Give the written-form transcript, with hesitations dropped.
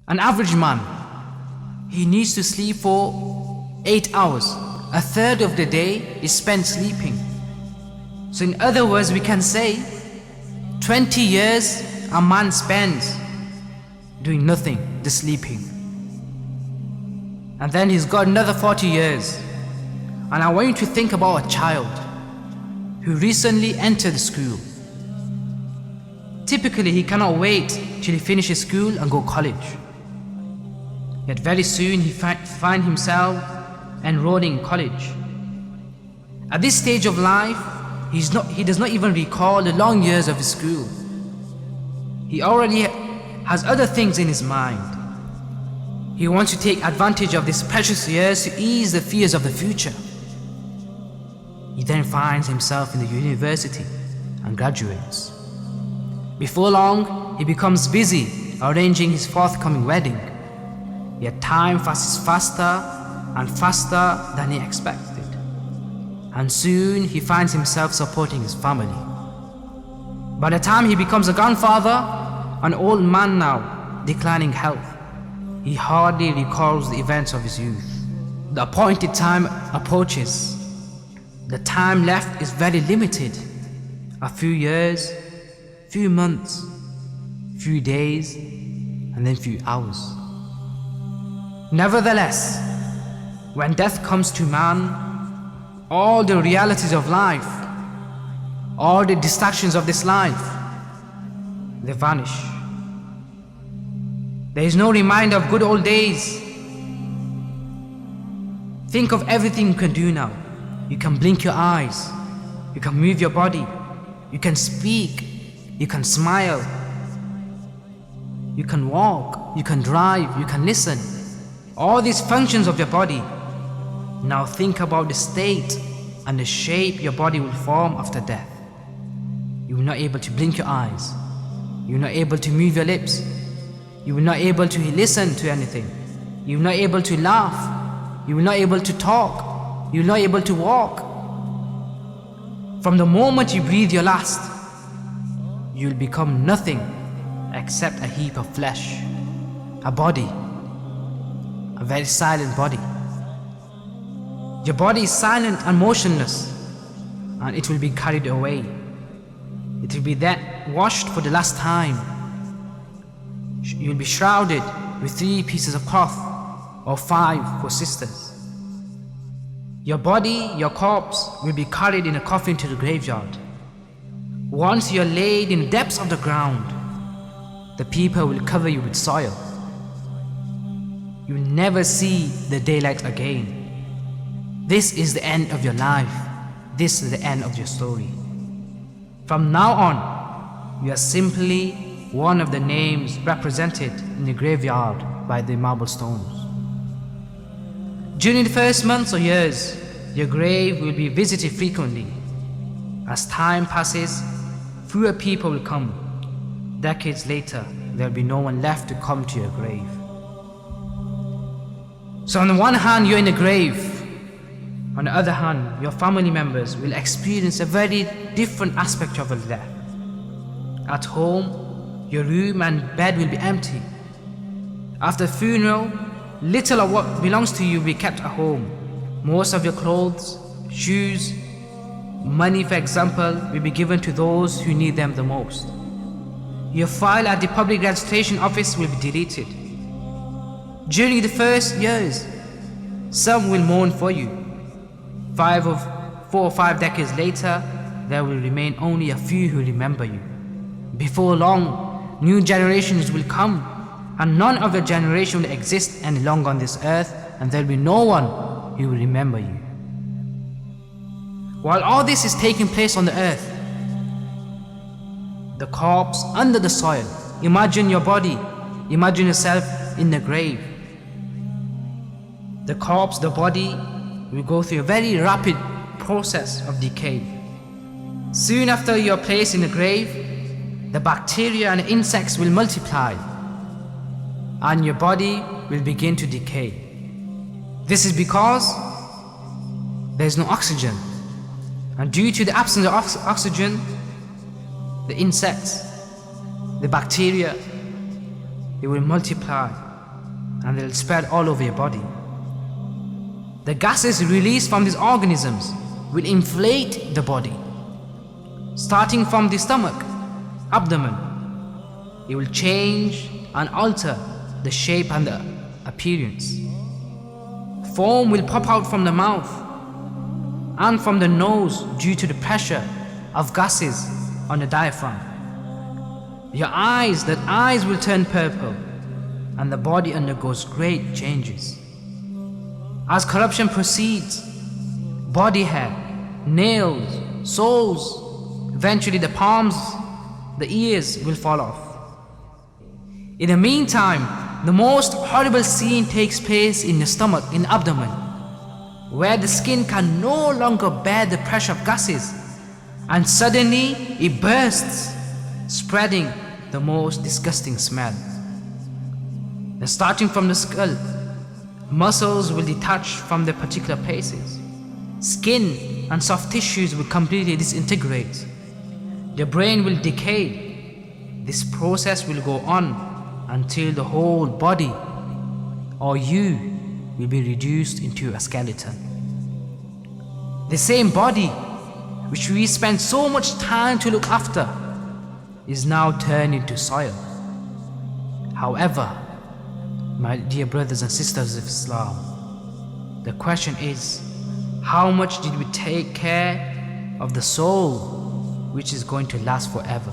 An average man, he needs to sleep for 8 hours. A third of the day is spent sleeping. So in other words, we can say 20 years a man spends doing nothing, just sleeping. And then he's got another 40 years. And I want you to think about a child who recently entered school. Typically, he cannot wait till he finishes school and go college. Yet very soon he find himself enrolling in college. At this stage of life, he does not even recall the long years of his school. He already has other things in his mind. He wants to take advantage of these precious years to ease the fears of the future. He then finds himself in the university and graduates. Before long, he becomes busy arranging his forthcoming wedding. Yet time passes faster and faster than he expected. And soon he finds himself supporting his family. By the time he becomes a grandfather, an old man now, declining health, he hardly recalls the events of his youth. The appointed time approaches. The time left is very limited. A few years, few months, few days, and then few hours. Nevertheless, when death comes to man, all the realities of life, all the distractions of this life, they vanish. There is no reminder of good old days. Think of everything you can do now. You can blink your eyes, you can move your body, you can speak, you can smile, you can walk, you can drive, you can listen. All these functions of your body. Now think about the state and the shape your body will form after death. You will not able to blink your eyes. You will not able to move your lips. You will not able to listen to anything. You will not able to laugh. You will not able to talk. You will not able to walk. From the moment you breathe your last, you will become nothing except a heap of flesh, a body, a very silent body. Your body is silent and motionless, and it will be carried away. It will be then washed for the last time. You will be shrouded with 3 pieces of cloth, or 5 for sisters. Your body, your corpse, will be carried in a coffin to the graveyard. Once you are laid in the depths of the ground, the people will cover you with soil. You will never see the daylight again. This is the end of your life. This is the end of your story. From now on, you are simply one of the names represented in the graveyard by the marble stones. During the first months or years, your grave will be visited frequently. As time passes, fewer people will come. Decades later, there will be no one left to come to your grave. So on the one hand, you're in the grave. On the other hand, your family members will experience a very different aspect of death. At home, your room and bed will be empty. After the funeral, little of what belongs to you will be kept at home. Most of your clothes, shoes, money for example, will be given to those who need them the most. Your file at the public registration office will be deleted. During the first years, some will mourn for you. 4 or 5 decades later, there will remain only a few who remember you. Before long, new generations will come, and none of your generation will exist any longer on this earth, and there will be no one who will remember you. While all this is taking place on the earth, the corpse under the soil, imagine your body, imagine yourself in the grave. The corpse, the body, will go through a very rapid process of decay. Soon after you are placed in the grave, the bacteria and insects will multiply, and your body will begin to decay. This is because there is no oxygen, and due to the absence of oxygen, the insects, the bacteria, they will multiply and they'll spread all over your body. The gases released from these organisms will inflate the body, starting from the stomach, abdomen. It will change and alter the shape and the appearance. Foam will pop out from the mouth and from the nose due to the pressure of gases on the diaphragm. Your eyes will turn purple, and the body undergoes great changes. As corruption proceeds, body hair, nails, soles, eventually the palms, the ears will fall off. In the meantime, the most horrible scene takes place in the stomach, in the abdomen, where the skin can no longer bear the pressure of gases, and suddenly it bursts, spreading the most disgusting smell. Then starting from the skull, muscles will detach from their particular places. Skin and soft tissues will completely disintegrate. The brain will decay. This process will go on until the whole body, or you, will be reduced into a skeleton. The same body which we spend so much time to look after is now turned into soil. However, my dear brothers and sisters of Islam, the question is, how much did we take care of the soul which is going to last forever?